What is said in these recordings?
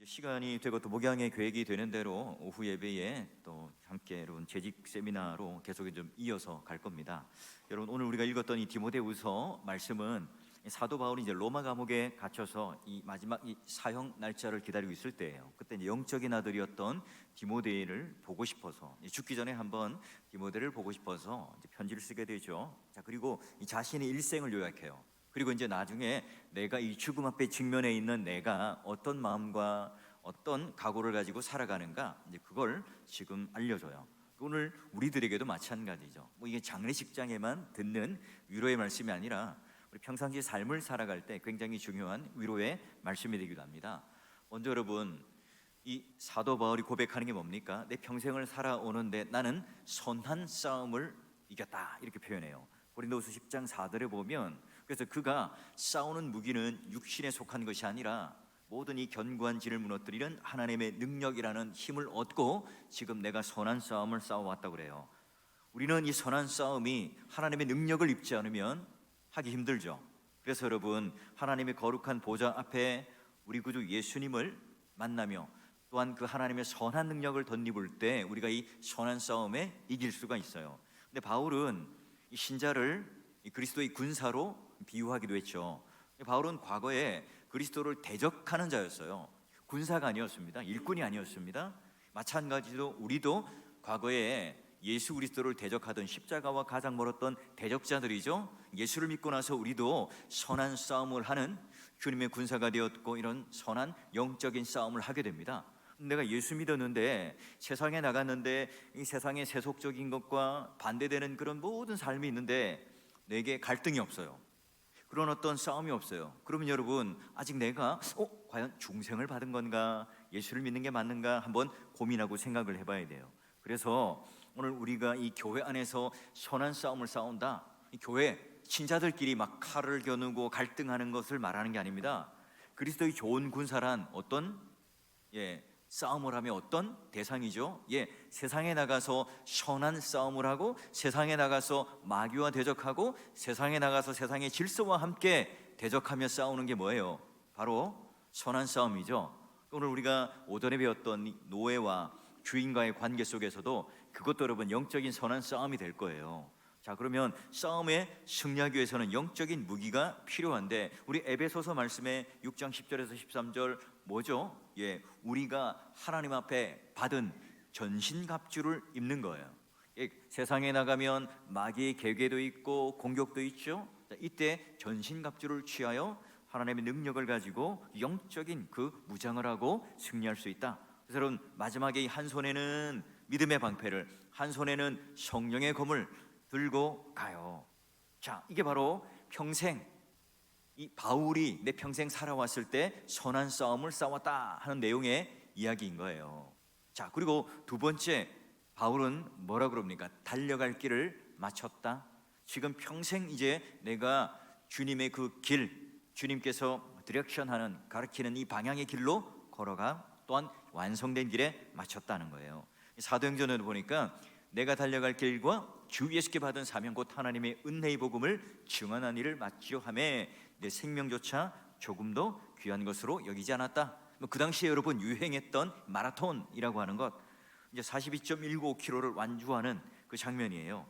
시간이 되고 또 목양의 계획이 되는 대로 오후 예배에 또 함께 여러분 재직 세미나로 계속 좀 이어서 갈 겁니다. 여러분 오늘 우리가 읽었던 이 디모데후서 말씀은 사도 바울이 이제 로마 감옥에 갇혀서 이 마지막 이 사형 날짜를 기다리고 있을 때예요. 그때 이제 영적인 아들이었던 디모데를 보고 싶어서 죽기 전에 한번 디모데를 보고 싶어서 이제 편지를 쓰게 되죠. 자, 그리고 이 자신의 일생을 요약해요. 그리고 이제 나중에 내가 이 죽음 앞에 직면해 있는 내가 어떤 마음과 어떤 각오를 가지고 살아가는가, 이제 그걸 지금 알려줘요. 오늘 우리들에게도 마찬가지죠. 뭐 이게 장례식장에만 듣는 위로의 말씀이 아니라 우리 평상시 삶을 살아갈 때 굉장히 중요한 위로의 말씀이 되기도 합니다. 먼저 여러분, 이 사도 바울이 고백하는 게 뭡니까? 내 평생을 살아오는데 나는 선한 싸움을 이겼다, 이렇게 표현해요. 고린도후서 10장 4절에 보면, 그래서 그가 싸우는 무기는 육신에 속한 것이 아니라 모든 이 견고한 진을 무너뜨리는 하나님의 능력이라는 힘을 얻고 지금 내가 선한 싸움을 싸워왔다고 그래요. 우리는 이 선한 싸움이 하나님의 능력을 입지 않으면 하기 힘들죠. 그래서 여러분, 하나님의 거룩한 보좌 앞에 우리 구주 예수님을 만나며 또한 그 하나님의 선한 능력을 덧입을 때 우리가 이 선한 싸움에 이길 수가 있어요. 근데 바울은 이 신자를 이 그리스도의 군사로 비유하기도 했죠. 바울은 과거에 그리스도를 대적하는 자였어요. 군사가 아니었습니다. 일꾼이 아니었습니다. 마찬가지로 우리도 과거에 예수 그리스도를 대적하던, 십자가와 가장 멀었던 대적자들이죠. 예수를 믿고 나서 우리도 선한 싸움을 하는 주님의 군사가 되었고 이런 선한 영적인 싸움을 하게 됩니다. 내가 예수 믿었는데 세상에 나갔는데 이 세상의 세속적인 것과 반대되는 그런 모든 삶이 있는데 내게 갈등이 없어요. 그런 어떤 싸움이 없어요. 그러면 여러분, 아직 내가 과연 중생을 받은 건가, 예수를 믿는 게 맞는가 한번 고민하고 생각을 해봐야 돼요. 그래서 오늘 우리가 이 교회 안에서 선한 싸움을 싸운다, 이 교회 신자들끼리 막 칼을 겨누고 갈등하는 것을 말하는 게 아닙니다. 그리스도의 좋은 군사란 어떤 싸움을 하며 어떤 대상이죠? 세상에 나가서 선한 싸움을 하고 세상에 나가서 마귀와 대적하고 세상에 나가서 세상의 질서와 함께 대적하며 싸우는 게 뭐예요? 바로 선한 싸움이죠. 오늘 우리가 오전에 배웠던 노예와 주인과의 관계 속에서도 그것도 여러분 영적인 선한 싸움이 될 거예요. 자, 그러면 싸움에 승리하기 위해서는 영적인 무기가 필요한데 우리 에베소서 말씀에 6장 10절에서 13절 뭐죠? 우리가 하나님 앞에 받은 전신갑주를 입는 거예요. 세상에 나가면 마귀의 계계도 있고 공격도 있죠. 이때 전신갑주를 취하여 하나님의 능력을 가지고 영적인 그 무장을 하고 승리할 수 있다. 그래서 여러분, 마지막에 한 손에는 믿음의 방패를, 한 손에는 성령의 검을 들고 가요. 자, 이게 바로 평생 이 바울이 내 평생 살아왔을 때 선한 싸움을 싸웠다 하는 내용의 이야기인 거예요. 자, 그리고 두 번째, 바울은 뭐라 그럽니까? 달려갈 길을 마쳤다. 지금 평생 이제 내가 주님의 그 길, 주님께서 디렉션하는, 가르치는 이 방향의 길로 걸어가 또한 완성된 길에 마쳤다는 거예요. 사도행전을 보니까 내가 달려갈 길과 주 예수께 받은 사명 곧 하나님의 은혜의 복음을 증언한 일을 마치려 하매 내 생명조차 조금도 귀한 것으로 여기지 않았다. 그 당시에 여러분 유행했던 마라톤이라고 하는 것, 이제 42.195km를 완주하는 그 장면이에요.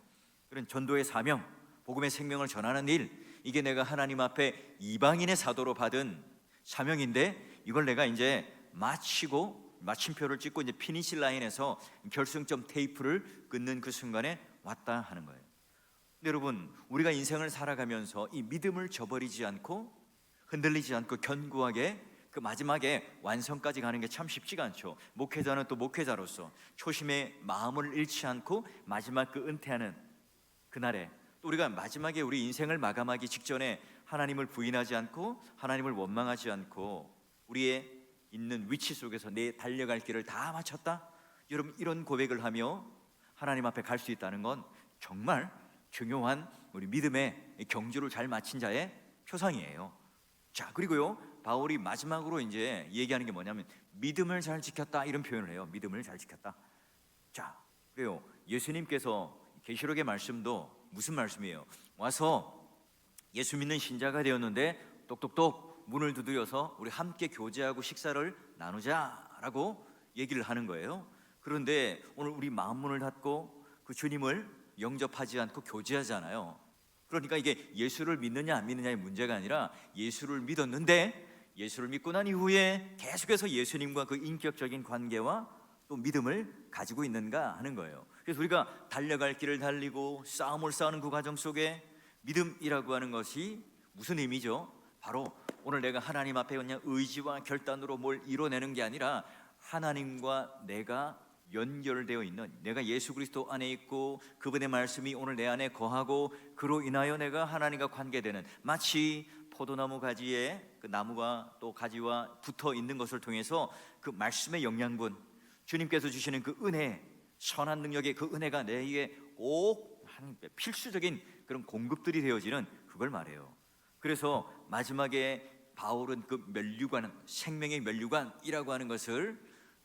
그런 전도의 사명, 복음의 생명을 전하는 일, 이게 내가 하나님 앞에 이방인의 사도로 받은 사명인데 이걸 내가 이제 마치고 마침표를 찍고 이제 피니시 라인에서 결승점 테이프를 끊는 그 순간에 왔다 하는 거예요. 근데 여러분, 우리가 인생을 살아가면서 이 믿음을 저버리지 않고 흔들리지 않고 견고하게 그 마지막에 완성까지 가는 게 참 쉽지가 않죠. 목회자는 또 목회자로서 초심의 마음을 잃지 않고 마지막 그 은퇴하는 그날에 또 우리가 마지막에 우리 인생을 마감하기 직전에 하나님을 부인하지 않고 하나님을 원망하지 않고 우리의 있는 위치 속에서 내 달려갈 길을 다 마쳤다. 여러분, 이런 고백을 하며 하나님 앞에 갈 수 있다는 건 정말 중요한 우리 믿음의 경주를 잘 마친 자의 표상이에요. 자, 그리고요, 바울이 마지막으로 이제 얘기하는 게 뭐냐면 믿음을 잘 지켰다, 이런 표현을 해요. 믿음을 잘 지켰다. 자, 그래요. 예수님께서 계시록의 말씀도 무슨 말씀이에요? 와서 예수 믿는 신자가 되었는데 똑똑똑 문을 두드려서 우리 함께 교제하고 식사를 나누자라고 얘기를 하는 거예요. 그런데 오늘 우리 마음 문을 닫고 그 주님을 영접하지 않고 교제하잖아요. 그러니까 이게 예수를 믿느냐 안 믿느냐의 문제가 아니라 예수를 믿었는데 예수를 믿고 난 이후에 계속해서 예수님과 그 인격적인 관계와 또 믿음을 가지고 있는가 하는 거예요. 그래서 우리가 달려갈 길을 달리고 싸움을 싸우는 그 과정 속에 믿음이라고 하는 것이 무슨 의미죠? 바로 오늘 내가 하나님 앞에 그냥 의지와 결단으로 뭘 이뤄내는 게 아니라 하나님과 내가 연결되어 있는, 내가 예수 그리스도 안에 있고 그분의 말씀이 오늘 내 안에 거하고 그로 인하여 내가 하나님과 관계되는, 마치 포도나무 가지에 그 나무가 또 가지와 붙어 있는 것을 통해서 그 말씀의 영양분, 주님께서 주시는 그 은혜, 선한 능력의 그 은혜가 내게 꼭 필수적인 그런 공급들이 되어지는 그걸 말해요. 그래서 마지막에 바울은 그 면류관, 생명의 면류관이라고 하는 것을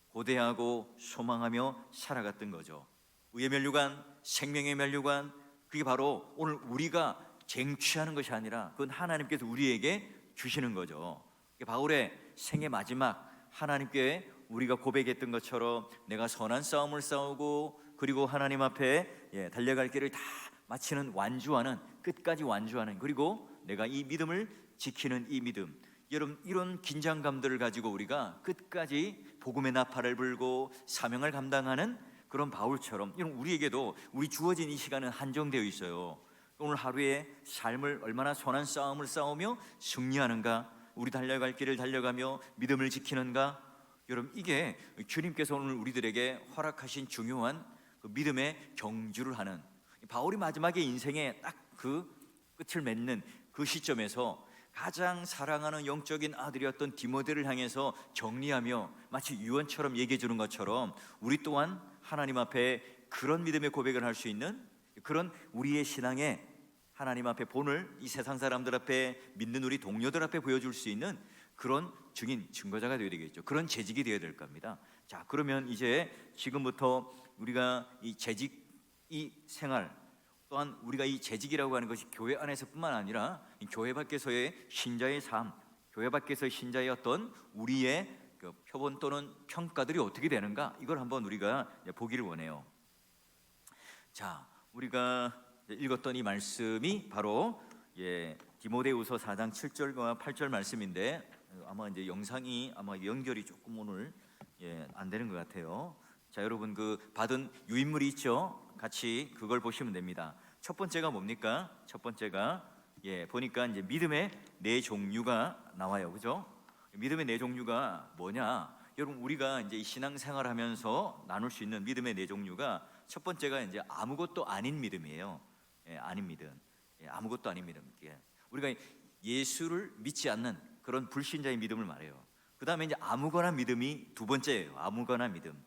고대하고 소망하며 살아갔던 거죠. 의의 면류관, 생명의 면류관, 그게 바로 오늘 우리가 쟁취하는 것이 아니라 그건 하나님께서 우리에게 주시는 거죠. 바울의 생의 마지막, 하나님께 우리가 고백했던 것처럼 내가 선한 싸움을 싸우고 그리고 하나님 앞에 달려갈 길을 다 마치는, 완주하는, 끝까지 완주하는, 그리고 내가 이 믿음을 지키는 이 믿음, 여러분 이런 긴장감들을 가지고 우리가 끝까지 복음의 나팔을 불고 사명을 감당하는 그런 바울처럼, 이런 우리에게도 우리 주어진 이 시간은 한정되어 있어요. 오늘 하루의 삶을 얼마나 선한 싸움을 싸우며 승리하는가, 우리 달려갈 길을 달려가며 믿음을 지키는가. 여러분 이게 주님께서 오늘 우리들에게 허락하신 중요한 그 믿음의 경주를 하는, 바울이 마지막에 인생의 딱 그 끝을 맺는 그 시점에서 가장 사랑하는 영적인 아들이었던 디모데를 향해서 정리하며 마치 유언처럼 얘기해 주는 것처럼 우리 또한 하나님 앞에 그런 믿음의 고백을 할 수 있는, 그런 우리의 신앙의 하나님 앞에 본을 이 세상 사람들 앞에, 믿는 우리 동료들 앞에 보여줄 수 있는 그런 증인, 증거자가 되어야 되겠죠. 그런 재직이 되어야 될 겁니다. 자, 그러면 이제 지금부터 우리가 이 재직, 이 생활, 또한 우리가 이 재직이라고 하는 것이 교회 안에서뿐만 아니라 이 교회 밖에서의 신자의 삶, 교회 밖에서의 신자의 어떤 우리의 그 표본 또는 평가들이 어떻게 되는가, 이걸 한번 우리가 보기를 원해요. 자, 우리가 읽었던 이 말씀이 바로 디모데후서 4장 7절과 8절 말씀인데, 아마 이제 영상이 아마 연결이 조금 오늘 안 되는 것 같아요. 자, 여러분 그 받은 유인물이 있죠? 같이 그걸 보시면 됩니다. 첫 번째가 뭡니까? 첫 번째가 보니까 이제 믿음의 네 종류가 나와요, 그죠? 믿음의 네 종류가 뭐냐? 여러분 우리가 이제 신앙생활하면서 나눌 수 있는 믿음의 네 종류가, 첫 번째가 이제 아무것도 아닌 믿음이에요. 아닌 믿음, 아무것도 아닌 믿음. 우리가 예수를 믿지 않는 그런 불신자의 믿음을 말해요. 그 다음에 이제 아무거나 믿음이 두 번째예요. 아무거나 믿음.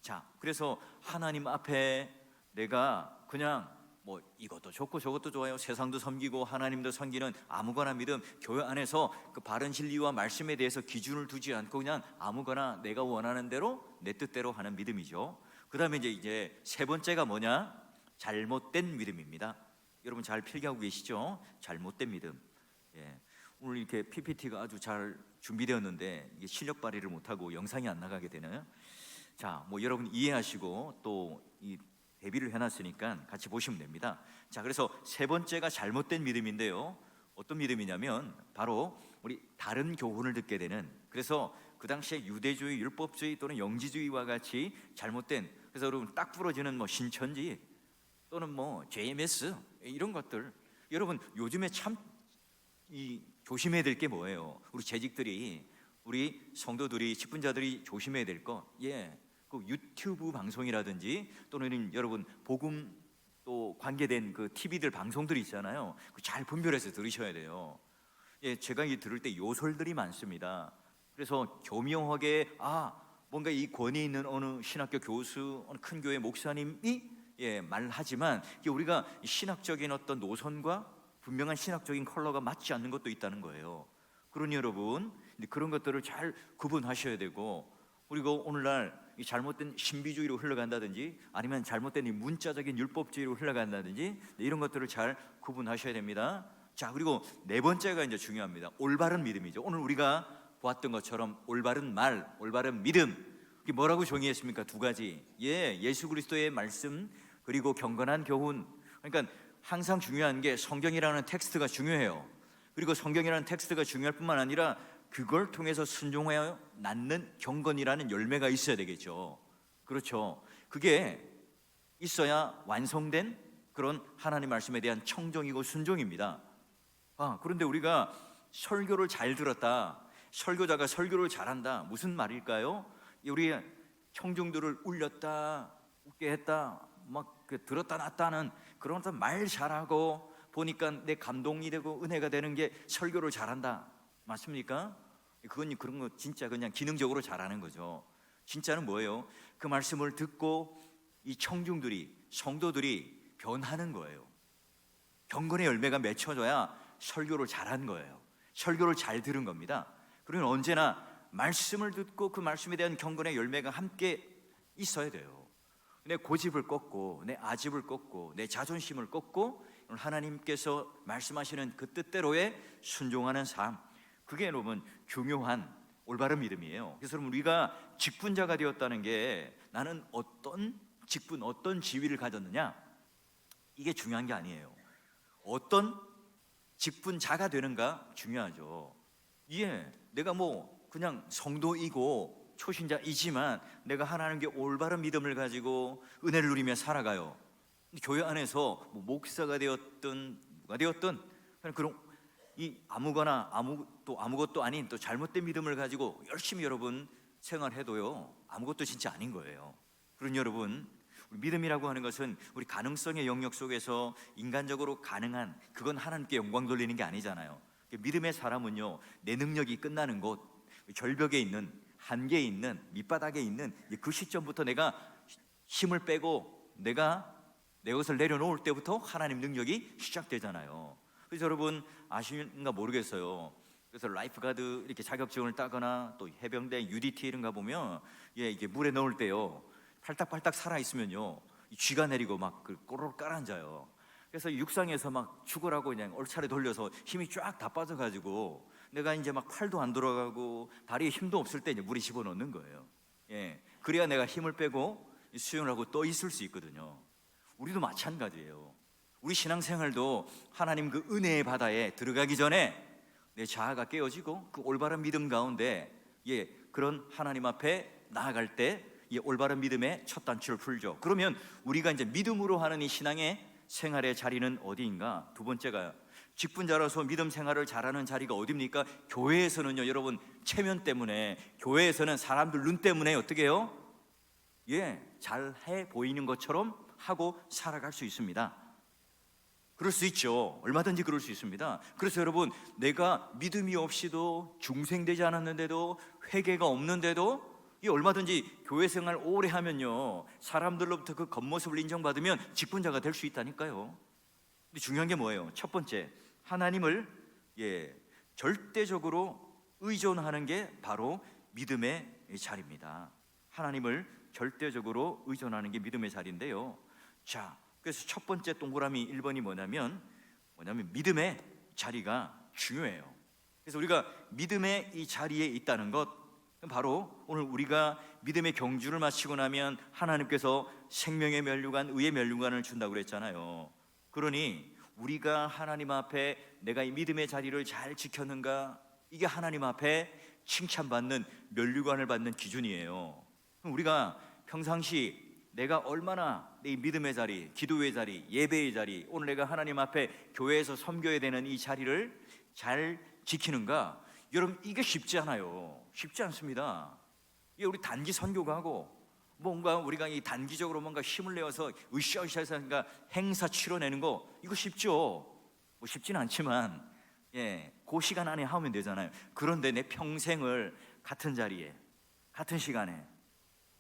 자, 그래서 하나님 앞에 내가 그냥 뭐 이것도 좋고 저것도 좋아요, 세상도 섬기고 하나님도 섬기는 아무거나 믿음, 교회 안에서 그 바른 진리와 말씀에 대해서 기준을 두지 않고 그냥 아무거나 내가 원하는 대로 내 뜻대로 하는 믿음이죠. 그 다음에 이제 세 번째가 뭐냐? 잘못된 믿음입니다. 여러분 잘 필기하고 계시죠? 잘못된 믿음. 오늘 이렇게 PPT가 아주 잘 준비되었는데 이게 실력 발휘를 못하고 영상이 안 나가게 되나요? 자, 뭐 여러분 이해하시고 또 이 대비를 해놨으니까 같이 보시면 됩니다. 자, 그래서 세 번째가 잘못된 믿음인데요, 어떤 믿음이냐면 바로 우리 다른 교훈을 듣게 되는, 그래서 그 당시에 유대주의, 율법주의 또는 영지주의와 같이 잘못된, 그래서 여러분 딱 부러지는 뭐 신천지 또는 뭐 JMS 이런 것들, 여러분 요즘에 참 조심해야 될 게 뭐예요? 우리 재직들이, 우리 성도들이, 직분자들이 조심해야 될 거, 그 유튜브 방송이라든지 또는 여러분 복음 또 관계된 그 TV들 방송들이 있잖아요. 잘 분별해서 들으셔야 돼요. 제가 이 들을 때 요설들이 많습니다. 그래서 교묘하게 뭔가 이 권위 있는 어느 신학교 교수, 어느 큰 교회 목사님이 말하지만 우리가 신학적인 어떤 노선과 분명한 신학적인 컬러가 맞지 않는 것도 있다는 거예요. 그러니 여러분 그런 것들을 잘 구분하셔야 되고, 그리고 오늘날 이 잘못된 신비주의로 흘러간다든지 아니면 잘못된 이 문자적인 율법주의로 흘러간다든지 이런 것들을 잘 구분하셔야 됩니다. 자, 그리고 네 번째가 이제 중요합니다. 올바른 믿음이죠. 오늘 우리가 보았던 것처럼 올바른 말, 올바른 믿음, 이게 뭐라고 정의했습니까? 두 가지. 예수 그리스도의 말씀, 그리고 경건한 교훈. 그러니까 항상 중요한 게 성경이라는 텍스트가 중요해요. 그리고 성경이라는 텍스트가 중요할 뿐만 아니라 그걸 통해서 순종하여 낳는 경건이라는 열매가 있어야 되겠죠. 그렇죠. 그게 있어야 완성된 그런 하나님 말씀에 대한 청정이고 순종입니다. 그런데 우리가 설교를 잘 들었다, 설교자가 설교를 잘한다, 무슨 말일까요? 우리 청중들을 울렸다, 웃게 했다, 막 들었다 놨다는 그런 말 잘하고 보니까 내 감동이 되고 은혜가 되는 게 설교를 잘한다, 맞습니까? 그건 그런 거 진짜 그냥 기능적으로 잘하는 거죠. 진짜는 뭐예요? 그 말씀을 듣고 이 청중들이, 성도들이 변하는 거예요. 경건의 열매가 맺혀져야 설교를 잘한 거예요. 설교를 잘 들은 겁니다. 그러면 언제나 말씀을 듣고 그 말씀에 대한 경건의 열매가 함께 있어야 돼요. 내 고집을 꺾고, 내 아집을 꺾고, 내 자존심을 꺾고 하나님께서 말씀하시는 그 뜻대로의 순종하는 삶, 그게 여러분 중요한 올바른 믿음이에요. 그래서 여러분 우리가 직분자가 되었다는 게 나는 어떤 직분, 어떤 지위를 가졌느냐, 이게 중요한 게 아니에요. 어떤 직분자가 되는가 중요하죠. 내가 그냥 성도이고 초신자이지만 내가 하나님께 올바른 믿음을 가지고 은혜를 누리며 살아가요. 교회 안에서 목사가 되었든 누가 되었든 그런 아무것도 아닌 또 잘못된 믿음을 가지고 열심히 여러분 생활해도요, 아무것도 진짜 아닌 거예요. 그런 여러분, 우리 믿음이라고 하는 것은 우리 가능성의 영역 속에서 인간적으로 가능한, 그건 하나님께 영광 돌리는 게 아니잖아요. 믿음의 사람은요, 내 능력이 끝나는 곳, 절벽에 있는, 한계에 있는, 밑바닥에 있는 그 시점부터 내가 힘을 빼고 내가 내 것을 내려놓을 때부터 하나님 능력이 시작되잖아요. 그래서 여러분 아시는가 모르겠어요. 그래서 라이프가드 이렇게 자격증을 따거나 또 해병대 UDT 이런 가 보면 이게 물에 넣을 때요, 팔딱팔딱 살아 있으면요, 쥐가 내리고 막 꼬르륵 깔아앉아요. 그래서 육상에서 막 죽으라고 그냥 얼차례 돌려서 힘이 쫙 다 빠져가지고 내가 이제 막 팔도 안 돌아가고 다리에 힘도 없을 때 이제 물에 집어넣는 거예요. 그래야 내가 힘을 빼고 수영을 하고 떠 있을 수 있거든요. 우리도 마찬가지예요. 우리 신앙생활도 하나님 그 은혜의 바다에 들어가기 전에 내 자아가 깨어지고 그 올바른 믿음 가운데 그런 하나님 앞에 나아갈 때 올바른 믿음의 첫 단추를 풀죠. 그러면 우리가 이제 믿음으로 하는 이 신앙의 생활의 자리는 어디인가? 두 번째가 직분자로서 믿음 생활을 잘하는 자리가 어디입니까? 교회에서는요, 여러분 체면 때문에, 교회에서는 사람들 눈 때문에 어떻게 해요? 잘해 보이는 것처럼 하고 살아갈 수 있습니다. 그럴 수 있죠. 얼마든지 그럴 수 있습니다. 그래서 여러분, 내가 믿음이 없이도, 중생되지 않았는데도, 회개가 없는데도 얼마든지 교회 생활 오래 하면요, 사람들로부터 그 겉모습을 인정받으면 직분자가 될 수 있다니까요. 근데 중요한 게 뭐예요? 첫 번째, 하나님을 절대적으로 의존하는 게 바로 믿음의 자리입니다. 하나님을 절대적으로 의존하는 게 믿음의 자리인데요. 자, 그래서 첫 번째 동그라미 1번이 뭐냐면 믿음의 자리가 중요해요. 그래서 우리가 믿음의 이 자리에 있다는 것, 바로 오늘 우리가 믿음의 경주를 마치고 나면 하나님께서 생명의 면류관, 의의 면류관을 준다고 그랬잖아요. 그러니 우리가 하나님 앞에 내가 이 믿음의 자리를 잘 지켰는가, 이게 하나님 앞에 칭찬받는 면류관을 받는 기준이에요. 우리가 평상시 내가 얼마나 내 믿음의 자리, 기도의 자리, 예배의 자리, 오늘 내가 하나님 앞에 교회에서 섬겨야 되는 이 자리를 잘 지키는가? 여러분, 이게 쉽지 않아요. 쉽지 않습니다. 우리 단기 선교 가고 뭔가 우리가 이 단기적으로 뭔가 힘을 내어서 으쌰으쌰해서 행사 치러내는 거, 이거 쉽죠? 쉽지는 않지만 그 시간 안에 하면 되잖아요. 그런데 내 평생을 같은 자리에, 같은 시간에,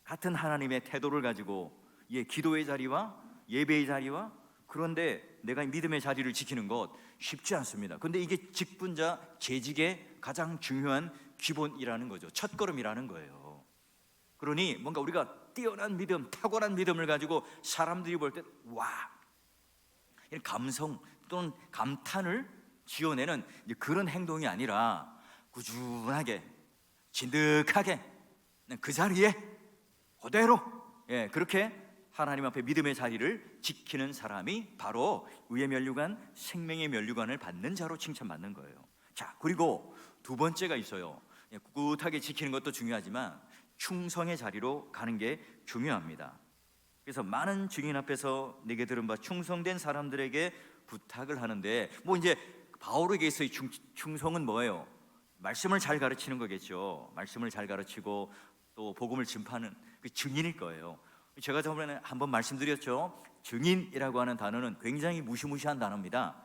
같은 하나님의 태도를 가지고 기도의 자리와 예배의 자리와, 그런데 내가 믿음의 자리를 지키는 것 쉽지 않습니다. 그런데 이게 직분자 재직의 가장 중요한 기본이라는 거죠. 첫걸음이라는 거예요. 그러니 뭔가 우리가 뛰어난 믿음, 탁월한 믿음을 가지고 사람들이 볼 때 와, 이런 감성 또는 감탄을 지어내는 이제 그런 행동이 아니라 꾸준하게 진득하게 그 자리에 그대로 그렇게 하나님 앞에 믿음의 자리를 지키는 사람이 바로 의의 면류관, 생명의 면류관을 받는 자로 칭찬받는 거예요. 자, 그리고 두 번째가 있어요. 꿋꿋하게 지키는 것도 중요하지만 충성의 자리로 가는 게 중요합니다. 그래서 많은 증인 앞에서 내게 들은 바 충성된 사람들에게 부탁을 하는데, 뭐 이제 바울에게서의 충성은 뭐예요? 말씀을 잘 가르치는 거겠죠. 말씀을 잘 가르치고 또 복음을 전파하는 그 증인일 거예요. 제가 저번에 한번 말씀드렸죠. 증인이라고 하는 단어는 굉장히 무시무시한 단어입니다.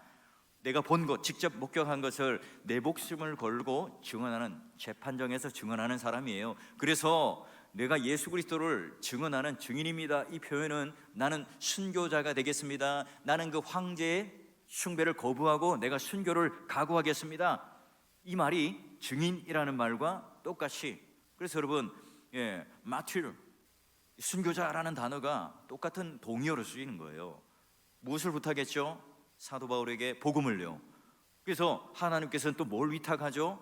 내가 본 것, 직접 목격한 것을 내 목숨을 걸고 증언하는, 재판정에서 증언하는 사람이에요. 그래서 내가 예수 그리스도를 증언하는 증인입니다, 이 표현은 나는 순교자가 되겠습니다, 나는 그 황제의 숭배를 거부하고 내가 순교를 각오하겠습니다, 이 말이 증인이라는 말과 똑같이, 그래서 여러분 마티르, 순교자라는 단어가 똑같은 동의어로 쓰이는 거예요. 무엇을 부탁했죠? 사도 바울에게 복음을요. 그래서 하나님께서는 또 뭘 위탁하죠?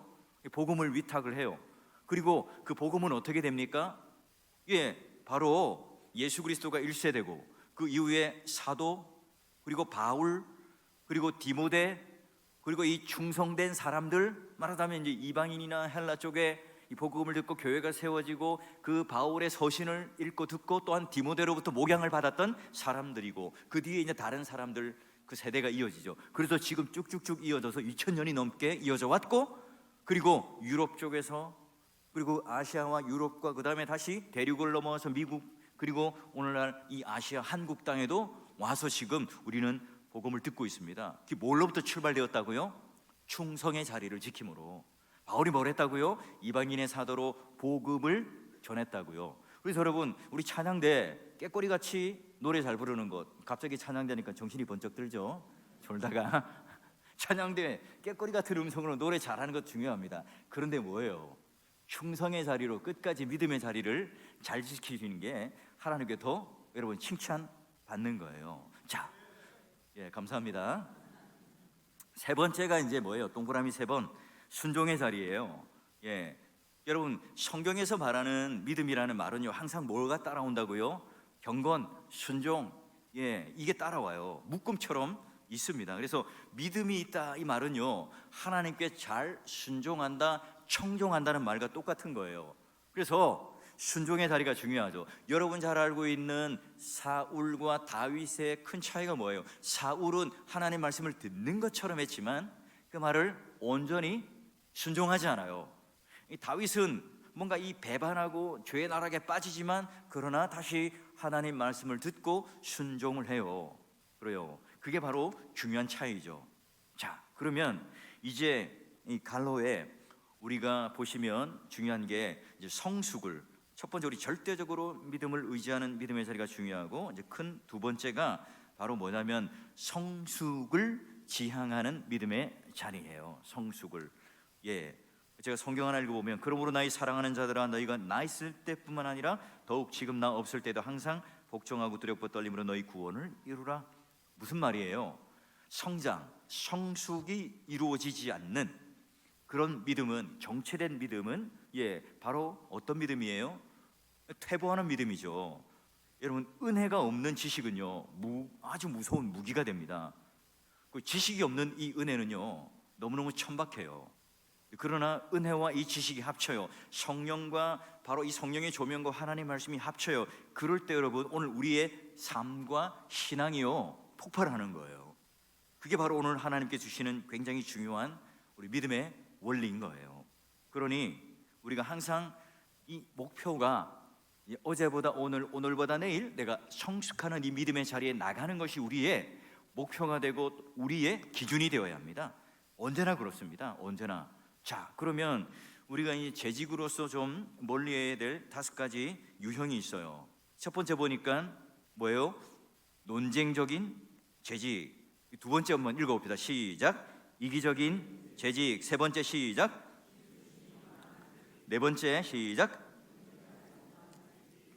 복음을 위탁을 해요. 그리고 그 복음은 어떻게 됩니까? 바로 예수 그리스도가 1세되고 그 이후에 사도, 그리고 바울, 그리고 디모데, 그리고 이 충성된 사람들, 말하자면 이제 이방인이나 헬라 쪽에 이 복음을 듣고 교회가 세워지고 그 바울의 서신을 읽고 듣고 또한 디모데로부터 목양을 받았던 사람들이고, 그 뒤에 이제 다른 사람들, 그 세대가 이어지죠. 그래서 지금 쭉쭉쭉 이어져서 2000년이 넘게 이어져 왔고, 그리고 유럽 쪽에서, 그리고 아시아와 유럽과 그 다음에 다시 대륙을 넘어와서 미국, 그리고 오늘날 이 아시아 한국 땅에도 와서 지금 우리는 복음을 듣고 있습니다. 그게 뭘로부터 출발되었다고요? 충성의 자리를 지킴으로. 바울이 뭘 했다고요? 이방인의 사도로 복음을 전했다고요. 그래서 여러분, 우리 찬양대 깨꼬리같이 노래 잘 부르는 것, 갑자기 찬양대니까 정신이 번쩍 들죠? 졸다가 찬양대 깨꼬리 같은 음성으로 노래 잘하는 것 중요합니다. 그런데 뭐예요? 충성의 자리로 끝까지 믿음의 자리를 잘 지키시는 게 하나님께 더 여러분 칭찬받는 거예요. 자, 감사합니다. 세 번째가 이제 뭐예요? 동그라미 세 번, 순종의 자리예요. 여러분, 성경에서 말하는 믿음이라는 말은요, 항상 뭐가 따라온다고요? 경건, 순종, 이게 따라와요. 묶음처럼 있습니다. 그래서 믿음이 있다, 이 말은요, 하나님께 잘 순종한다, 청종한다는 말과 똑같은 거예요. 그래서 순종의 자리가 중요하죠. 여러분 잘 알고 있는 사울과 다윗의 큰 차이가 뭐예요? 사울은 하나님 말씀을 듣는 것처럼 했지만 그 말을 온전히 순종하지 않아요. 이 다윗은 뭔가 이 배반하고 죄의 나락에 빠지지만 그러나 다시 하나님 말씀을 듣고 순종을 해요. 그래요. 그게 바로 중요한 차이죠. 자, 그러면 이제 이 갈로에 우리가 보시면 중요한 게 이제 성숙을, 첫 번째 우리 절대적으로 믿음을 의지하는 믿음의 자리가 중요하고, 이제 큰 두 번째가 바로 뭐냐면 성숙을 지향하는 믿음의 자리예요. 성숙을. 제가 성경 하나 읽어보면, 그러므로 나의 사랑하는 자들아, 너희가 나 있을 때뿐만 아니라 더욱 지금 나 없을 때도 항상 복종하고 두렵고 떨림으로 너희 구원을 이루라. 무슨 말이에요? 성장, 성숙이 이루어지지 않는 그런 믿음은, 정체된 믿음은 바로 어떤 믿음이에요? 퇴보하는 믿음이죠. 여러분, 은혜가 없는 지식은요, 아주 무서운 무기가 됩니다. 그 지식이 없는 이 은혜는요, 너무너무 천박해요. 그러나 은혜와 이 지식이 합쳐요. 성령과, 바로 이 성령의 조명과 하나님의 말씀이 합쳐요. 그럴 때 여러분, 오늘 우리의 삶과 신앙이요, 폭발하는 거예요. 그게 바로 오늘 하나님께 주시는 굉장히 중요한 우리 믿음의 원리인 거예요. 그러니 우리가 항상 이 목표가 어제보다 오늘, 오늘보다 내일 내가 성숙하는 이 믿음의 자리에 나가는 것이 우리의 목표가 되고 우리의 기준이 되어야 합니다. 언제나 그렇습니다. 언제나. 자, 그러면 우리가 이 재직으로서 좀 멀리해야 될 5가지 유형이 있어요. 첫 번째 보니까 뭐예요? 논쟁적인 재직. 두 번째 한번 읽어봅시다. 시작. 이기적인 재직. 세 번째 시작. 네 번째 시작.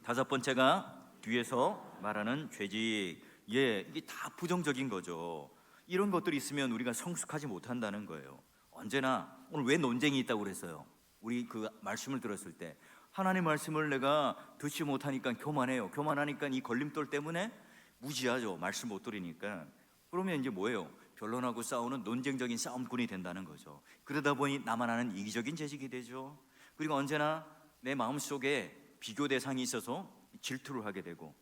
다섯 번째가 뒤에서 말하는 죄직. 이게 다 부정적인 거죠. 이런 것들이 있으면 우리가 성숙하지 못한다는 거예요. 언제나 오늘 왜 논쟁이 있다고 그랬어요? 우리 그 말씀을 들었을 때 하나님 말씀을 내가 듣지 못하니까 교만해요. 교만하니까 이 걸림돌 때문에 무지하죠. 말씀 못 들으니까. 그러면 이제 뭐예요? 변론하고 싸우는 논쟁적인 싸움꾼이 된다는 거죠. 그러다 보니 나만 아는 이기적인 재직이 되죠. 그리고 언제나 내 마음속에 비교 대상이 있어서 질투를 하게 되고,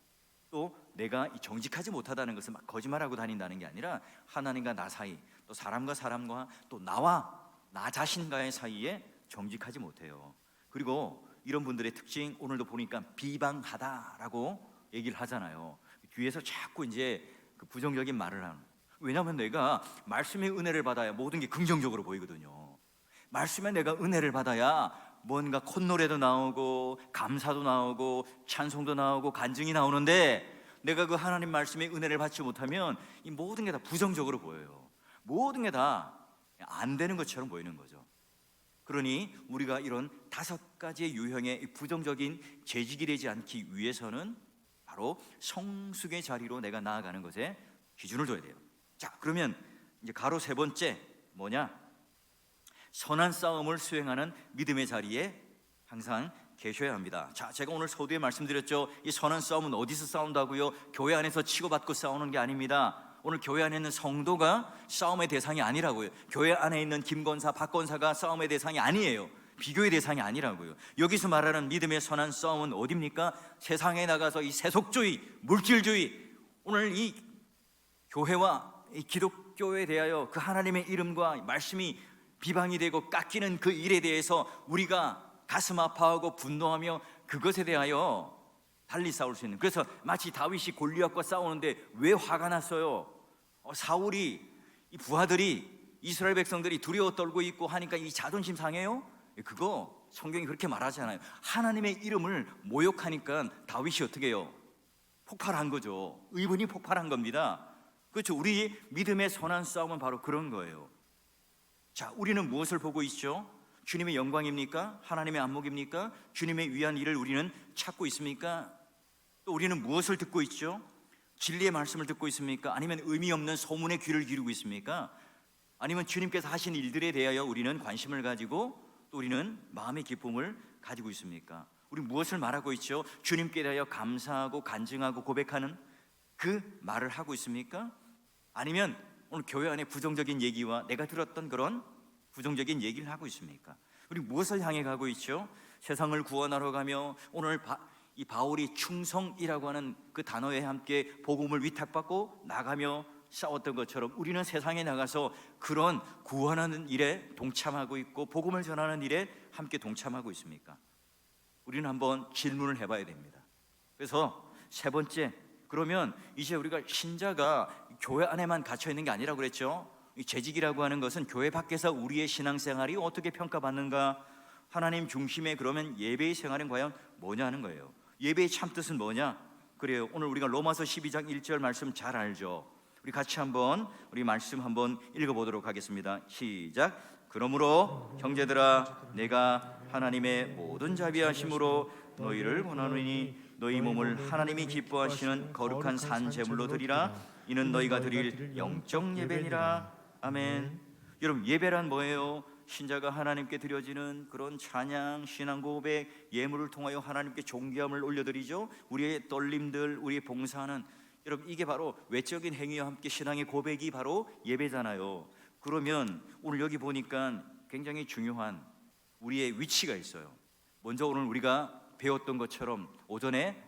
또 내가 정직하지 못하다는 것은 막 거짓말하고 다닌다는 게 아니라 하나님과 나 사이, 또 사람과 사람과, 또 나와 나 자신과의 사이에 정직하지 못해요. 그리고 이런 분들의 특징 오늘도 보니까 비방하다라고 얘기를 하잖아요. 뒤에서 자꾸 이제 그 부정적인 말을 하는. 왜냐하면 내가 말씀의 은혜를 받아야 모든 게 긍정적으로 보이거든요. 말씀에 내가 은혜를 받아야 뭔가 콧노래도 나오고 감사도 나오고 찬송도 나오고 간증이 나오는데, 내가 그 하나님 말씀의 은혜를 받지 못하면 이 모든 게 다 부정적으로 보여요. 모든 게 다 안 되는 것처럼 보이는 거죠. 그러니 우리가 이런 5가지의 유형의 부정적인 재직이 되지 않기 위해서는 바로 성숙의 자리로 내가 나아가는 것에 기준을 둬야 돼요. 자, 그러면 이제 가로 3번째 뭐냐? 선한 싸움을 수행하는 믿음의 자리에 항상 계셔야 합니다. 자, 제가 오늘 서두에 말씀드렸죠. 이 선한 싸움은 어디서 싸운다고요? 교회 안에서 치고받고 싸우는 게 아닙니다. 오늘 교회 안에 있는 성도가 싸움의 대상이 아니라고요. 교회 안에 있는 김권사, 박권사가 싸움의 대상이 아니에요. 비교의 대상이 아니라고요. 여기서 말하는 믿음의 선한 싸움은 어디입니까? 세상에 나가서 이 세속주의, 물질주의, 오늘 이 교회와 이 기독교에 대하여 그 하나님의 이름과 말씀이 비방이 되고 깎이는 그 일에 대해서 우리가 가슴 아파하고 분노하며 그것에 대하여 달리 싸울 수 있는, 그래서 마치 다윗이 골리앗과 싸우는데 왜 화가 났어요? 사울이, 이 부하들이, 이스라엘 백성들이 두려워 떨고 있고 하니까 이 자존심 상해요? 그거 성경이 그렇게 말하지 않아요. 하나님의 이름을 모욕하니까 다윗이 어떻게 해요? 폭발한 거죠. 의분이 폭발한 겁니다. 그렇죠. 우리 믿음의 선한 싸움은 바로 그런 거예요. 자, 우리는 무엇을 보고 있죠? 주님의 영광입니까? 하나님의 안목입니까? 주님의 위한 일을 우리는 찾고 있습니까? 또 우리는 무엇을 듣고 있죠? 진리의 말씀을 듣고 있습니까? 아니면 의미 없는 소문에 귀를 기울이고 있습니까? 아니면 주님께서 하신 일들에 대하여 우리는 관심을 가지고 또 우리는 마음의 기쁨을 가지고 있습니까? 우리 무엇을 말하고 있죠? 주님께 대하여 감사하고 간증하고 고백하는 그 말을 하고 있습니까? 아니면 오늘 교회 안에 부정적인 얘기와 내가 들었던 그런 부정적인 얘기를 하고 있습니까? 우리 무엇을 향해 가고 있죠? 세상을 구원하러 가며, 오늘 이 바울이 충성이라고 하는 그 단어에 함께 복음을 위탁받고 나가며 싸웠던 것처럼 우리는 세상에 나가서 그런 구원하는 일에 동참하고 있고 복음을 전하는 일에 함께 동참하고 있습니까? 우리는 한번 질문을 해봐야 됩니다. 그래서 3번째, 그러면 이제 우리가 신자가 교회 안에만 갇혀 있는 게 아니라고 그랬죠. 이 재직이라고 하는 것은 교회 밖에서 우리의 신앙생활이 어떻게 평가받는가, 하나님 중심의 그러면 예배의 생활은 과연 뭐냐 하는 거예요. 예배의 참뜻은 뭐냐? 그래요. 오늘 우리가 로마서 12장 1절 말씀 잘 알죠. 우리 같이 한번 우리 말씀 한번 읽어보도록 하겠습니다. 시작. 그러므로 형제들아, 내가 하나님의 모든 자비하심으로 너희를 권하노니 너희 몸을 하나님이 기뻐하시는 거룩한 산 제물로 드리라. 이는 너희가 드릴 영적 예배니라. 아멘. 여러분, 예배란 뭐예요? 신자가 하나님께 드려지는 그런 찬양, 신앙 고백, 예물을 통하여 하나님께 존귀함을 올려드리죠. 우리의 떨림들, 우리의 봉사하는, 여러분 이게 바로 외적인 행위와 함께 신앙의 고백이 바로 예배잖아요. 그러면 오늘 여기 보니까 굉장히 중요한 우리의 위치가 있어요. 먼저 오늘 우리가 배웠던 것처럼 오전에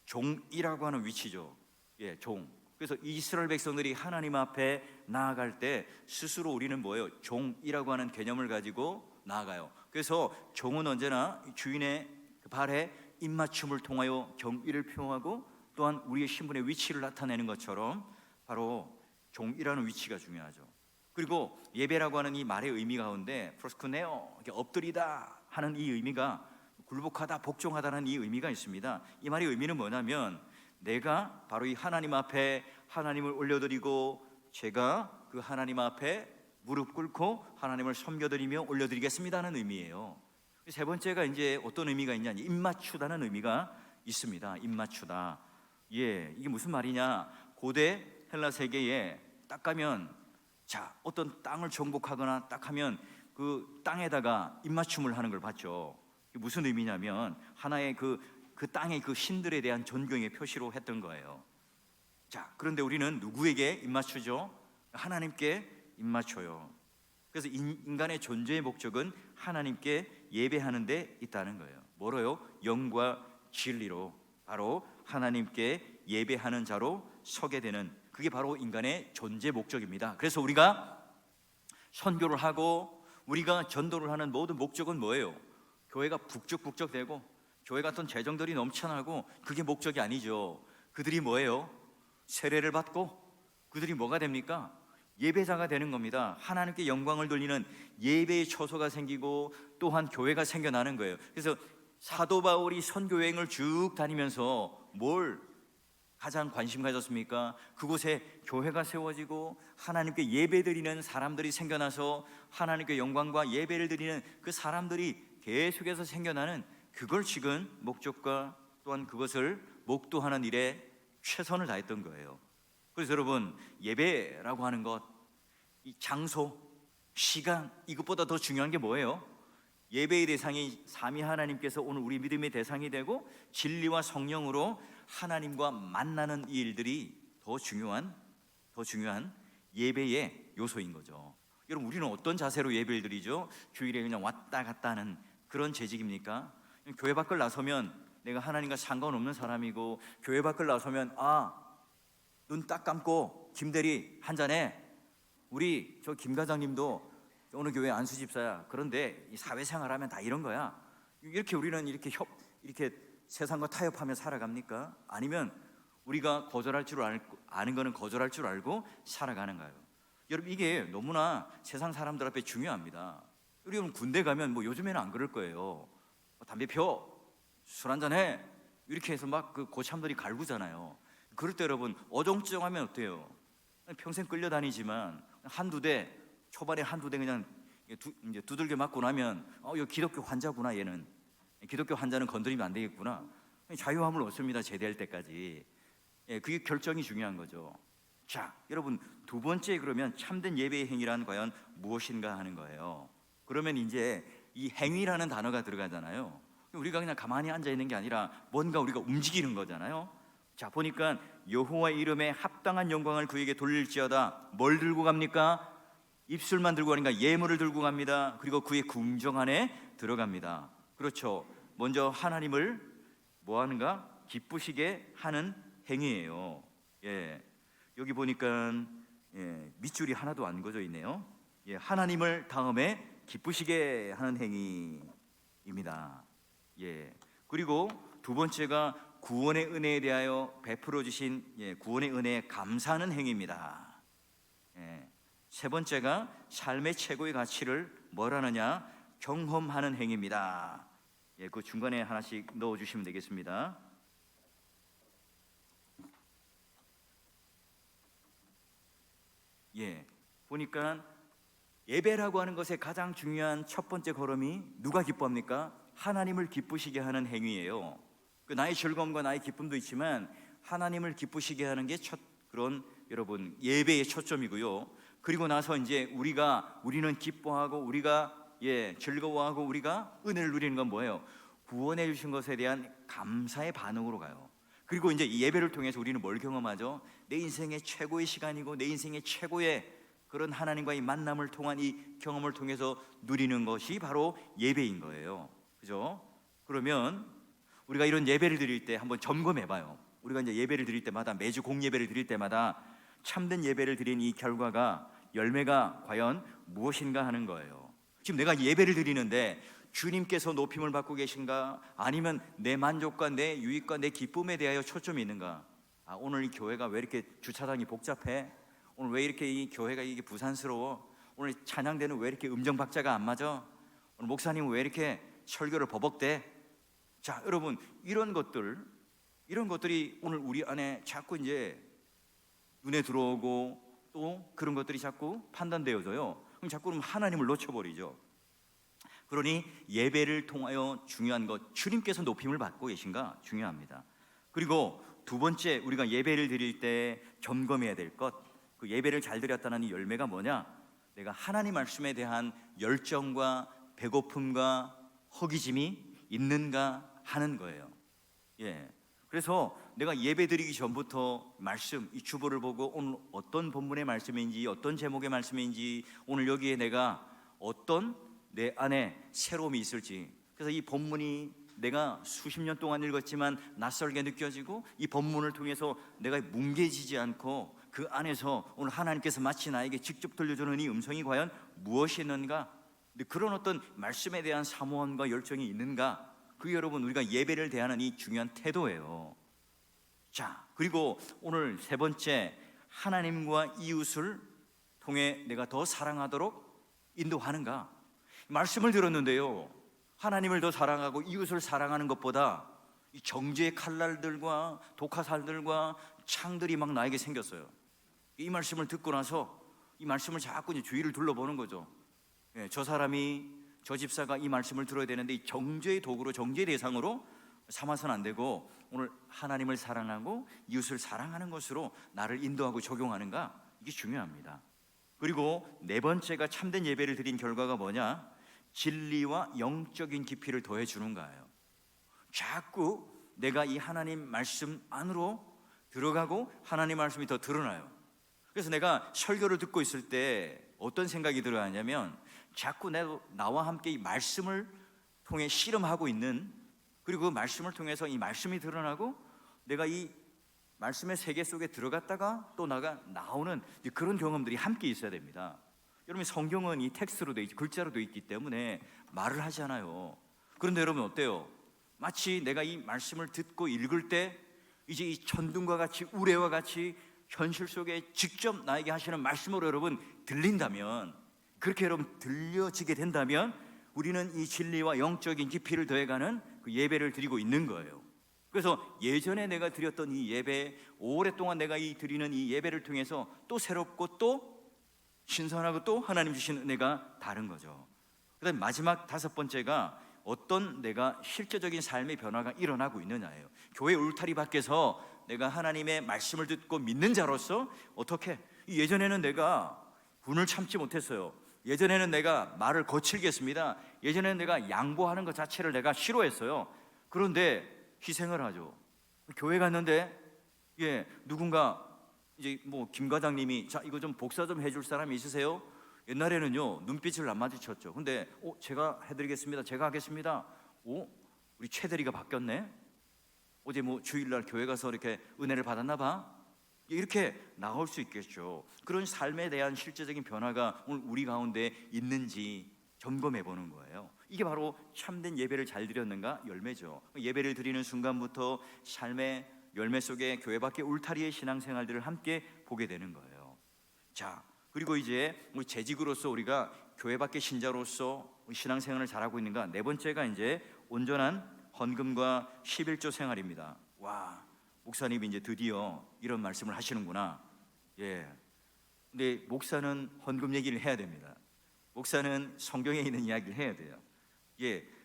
종이라고 하는 위치죠. 예, 종. 그래서 이스라엘 백성들이 하나님 앞에 나아갈 때 스스로 우리는 뭐예요? 종이라고 하는 개념을 가지고 나아가요. 그래서 종은 언제나 주인의 발에 입맞춤을 통하여 경의를 표하고 또한 우리의 신분의 위치를 나타내는 것처럼 바로 종이라는 위치가 중요하죠. 그리고 예배라고 하는 이 말의 의미 가운데 프로스쿠네오, 엎드리다 하는 이 의미가 굴복하다, 복종하다는 이 의미가 있습니다. 이 말의 의미는 뭐냐면 내가 바로 이 하나님 앞에 하나님을 올려드리고 제가 그 하나님 앞에 무릎 꿇고 하나님을 섬겨드리며 올려드리겠습니다는 의미예요. 3번째가 이제 어떤 의미가 있냐, 입맞추다는 의미가 있습니다. 입맞추다. 예, 이게 무슨 말이냐? 고대 헬라 세계에 딱 가면 자, 어떤 땅을 정복하거나 딱 하면 그 땅에다가 입맞춤을 하는 걸 봤죠. 이게 무슨 의미냐면 하나의 그 땅의 그 신들에 대한 존경의 표시로 했던 거예요. 자, 그런데 우리는 누구에게 입맞추죠? 하나님께 입맞춰요. 그래서 인간의 존재의 목적은 하나님께 예배하는 데 있다는 거예요. 뭐로요? 영과 진리로, 바로 하나님께 예배하는 자로 서게 되는, 그게 바로 인간의 존재 목적입니다. 그래서 우리가 선교를 하고 우리가 전도를 하는 모든 목적은 뭐예요? 교회가 북적북적되고 교회 같은 재정들이 넘쳐나고, 그게 목적이 아니죠. 그들이 뭐예요? 세례를 받고 그들이 뭐가 됩니까? 예배자가 되는 겁니다. 하나님께 영광을 돌리는 예배의 처소가 생기고 또한 교회가 생겨나는 거예요. 그래서 사도 바울이 선교 여행을 쭉 다니면서 뭘 가장 관심 가졌습니까? 그곳에 교회가 세워지고 하나님께 예배드리는 사람들이 생겨나서 하나님께 영광과 예배를 드리는 그 사람들이 계속해서 생겨나는, 그걸 지금 목적과 또한 그것을 목도하는 일에 최선을 다했던 거예요. 그래서 여러분, 예배라고 하는 것, 이 장소, 시간, 이것보다 더 중요한 게 뭐예요? 예배의 대상이 삼위 하나님께서 오늘 우리 믿음의 대상이 되고 진리와 성령으로 하나님과 만나는 이 일들이 더 중요한 예배의 요소인 거죠. 여러분, 우리는 어떤 자세로 예배를 드리죠? 주일에 그냥 왔다 갔다 하는 그런 재직입니까? 교회 밖을 나서면 내가 하나님과 상관없는 사람이고, 교회 밖을 나서면 눈 딱 감고 김대리 한잔해, 우리 저 김 과장님도 어느 교회 안수 집사야, 그런데 이 사회생활하면 다 이런 거야, 이렇게 우리는 이렇게 세상과 타협하며 살아갑니까? 아니면 우리가 거절할 줄 아는 거는 거절할 줄 알고 살아가는가요? 여러분, 이게 너무나 세상 사람들 앞에 중요합니다. 여러분, 군대 가면 뭐 요즘에는 안 그럴 거예요. 담배 펴, 술 한잔해, 이렇게 해서 막 그 고참들이 갈구잖아요. 그럴 때 여러분, 어정쩡하면 어때요? 평생 끌려다니지만 초반에 한두 대 그냥 이제 두들겨 맞고 나면 이거 기독교 환자구나, 얘는 기독교 환자는 건드리면 안 되겠구나, 자유함을 얻습니다. 제대할 때까지. 그게 결정이 중요한 거죠. 자, 여러분, 두 번째, 그러면 참된 예배의 행위란 과연 무엇인가 하는 거예요. 그러면 이제 이 행위라는 단어가 들어가잖아요. 우리가 그냥 가만히 앉아 있는 게 아니라 뭔가 우리가 움직이는 거잖아요. 자, 보니까 여호와의 이름에 합당한 영광을 그에게 돌릴지어다. 뭘 들고 갑니까? 입술만 들고 가니까 예물을 들고 갑니다. 그리고 그의 궁정 안에 들어갑니다. 그렇죠. 먼저 하나님을 뭐 하는가? 기쁘시게 하는 행위예요. 여기 보니까 밑줄이 하나도 안 그어져 있네요. 하나님을 다음에 기쁘시게 하는 행위입니다. 그리고 두 번째가 구원의 은혜에 대하여 베풀어 주신 구원의 은혜에 감사하는 행위입니다. 세 번째가 삶의 최고의 가치를 뭘 하느냐? 경험하는 행위입니다. 그 중간에 하나씩 넣어 주시면 되겠습니다. 보니까 예배라고 하는 것의 가장 중요한 첫 번째 걸음이 누가 기뻐합니까? 하나님을 기쁘시게 하는 행위예요. 나의 즐거움과 나의 기쁨도 있지만 하나님을 기쁘시게 하는 게 그런 여러분 예배의 초점이고요. 그리고 나서 이제 우리는 기뻐하고 우리가 즐거워하고 우리가 은혜를 누리는 건 뭐예요? 구원해 주신 것에 대한 감사의 반응으로 가요. 그리고 이제 이 예배를 통해서 우리는 뭘 경험하죠? 내 인생의 최고의 시간이고 내 인생의 최고의 그런 하나님과의 만남을 통한 이 경험을 통해서 누리는 것이 바로 예배인 거예요. 그죠? 그러면 우리가 이런 예배를 드릴 때 한번 점검해 봐요. 우리가 이제 예배를 드릴 때마다, 매주 공예배를 드릴 때마다 참된 예배를 드린 이 결과가, 열매가 과연 무엇인가 하는 거예요. 지금 내가 예배를 드리는데 주님께서 높임을 받고 계신가? 아니면 내 만족과 내 유익과 내 기쁨에 대하여 초점이 있는가? 오늘 이 교회가 왜 이렇게 주차장이 복잡해? 오늘 왜 이렇게 이 교회가 이게 부산스러워? 오늘 찬양대는 왜 이렇게 음정 박자가 안 맞아? 오늘 목사님은 왜 이렇게 설교를 버벅대? 자, 여러분, 이런 것들이 오늘 우리 안에 자꾸 이제 눈에 들어오고 또 그런 것들이 자꾸 판단되어져요. 그럼 자꾸 하나님을 놓쳐버리죠. 그러니 예배를 통하여 중요한 것, 주님께서 높임을 받고 계신가 중요합니다. 그리고 두 번째, 우리가 예배를 드릴 때 점검해야 될 것, 그 예배를 잘 드렸다는 이 열매가 뭐냐? 내가 하나님 말씀에 대한 열정과 배고픔과 허기짐이 있는가 하는 거예요. 예. 그래서 내가 예배 드리기 전부터 말씀, 이 주보를 보고 오늘 어떤 본문의 말씀인지, 어떤 제목의 말씀인지, 오늘 여기에 내가 어떤 내 안에 새로움이 있을지. 그래서 이 본문이 내가 수십 년 동안 읽었지만 낯설게 느껴지고, 이 본문을 통해서 내가 뭉개지지 않고 그 안에서 오늘 하나님께서 마치 나에게 직접 들려주는 이 음성이 과연 무엇이 있는가? 그런 어떤 말씀에 대한 사모함과 열정이 있는가? 그게 여러분 우리가 예배를 대하는 이 중요한 태도예요. 자, 그리고 오늘 세 번째, 하나님과 이웃을 통해 내가 더 사랑하도록 인도하는가? 말씀을 들었는데요, 하나님을 더 사랑하고 이웃을 사랑하는 것보다 이 정죄의 칼날들과 독화살들과 창들이 막 나에게 생겼어요. 이 말씀을 듣고 나서 이 말씀을 자꾸 이제 주위를 둘러보는 거죠. 예, 저 사람이, 저 집사가 이 말씀을 들어야 되는데 이 정죄의 도구로, 정죄의 대상으로 삼아서는 안 되고, 오늘 하나님을 사랑하고 이웃을 사랑하는 것으로 나를 인도하고 적용하는가? 이게 중요합니다. 그리고 네 번째가 참된 예배를 드린 결과가 뭐냐? 진리와 영적인 깊이를 더해 주는 거예요. 자꾸 내가 이 하나님 말씀 안으로 들어가고 하나님 말씀이 더 드러나요. 그래서 내가 설교를 듣고 있을 때 어떤 생각이 들어야 하냐면, 자꾸 나와 함께 이 말씀을 통해 씨름하고 있는, 그리고 그 말씀을 통해서 이 말씀이 드러나고 내가 이 말씀의 세계 속에 들어갔다가 또 나오는 그런 경험들이 함께 있어야 됩니다. 여러분, 성경은 이 텍스트로 되어 있지, 글자로 되어 있기 때문에 말을 하잖아요. 그런데 여러분 어때요? 마치 내가 이 말씀을 듣고 읽을 때 이제 이 천둥과 같이, 우레와 같이 현실 속에 직접 나에게 하시는 말씀으로 여러분 들린다면, 그렇게 여러분 들려지게 된다면 우리는 이 진리와 영적인 깊이를 더해가는 그 예배를 드리고 있는 거예요. 그래서 예전에 내가 드렸던 이 예배, 오랫동안 내가 드리는 이 예배를 통해서 또 새롭고 또 신선하고 또 하나님 주신 은혜가 다른 거죠. 그다음 마지막 다섯 번째가 어떤 내가 실제적인 삶의 변화가 일어나고 있느냐예요. 교회 울타리 밖에서 내가 하나님의 말씀을 듣고 믿는 자로서 어떻게, 예전에는 내가 분을 참지 못했어요. 예전에는 내가 말을 거칠게 했습니다. 예전에는 내가 양보하는 것 자체를 내가 싫어했어요. 그런데 희생을 하죠. 교회 갔는데 누군가 이제 김 과장님이 자 이거 좀 복사 좀 해줄 사람이 있으세요? 옛날에는요 눈빛을 안 마주쳤죠. 근데 제가 해드리겠습니다. 제가 하겠습니다. 우리 최대리가 바뀌었네. 어제 주일날 교회 가서 이렇게 은혜를 받았나 봐. 이렇게 나올 수 있겠죠. 그런 삶에 대한 실제적인 변화가 오늘 우리 가운데 있는지 점검해 보는 거예요. 이게 바로 참된 예배를 잘 드렸는가 열매죠. 예배를 드리는 순간부터 삶의 열매 속에 교회 밖의 울타리의 신앙생활들을 함께 보게 되는 거예요. 자, 그리고 이제 우리 재직으로서 우리가 교회 밖의 신자로서 신앙생활을 잘하고 있는가, 네 번째가 이제 온전한 헌금과 11조 생활입니다. 와, 목사님이 이제 드디어 이런 말씀을 하시는구나. 근데 목사는 헌금 얘기를 해야 됩니다. 목사는 성경에 있는 이야기를 해야 돼요.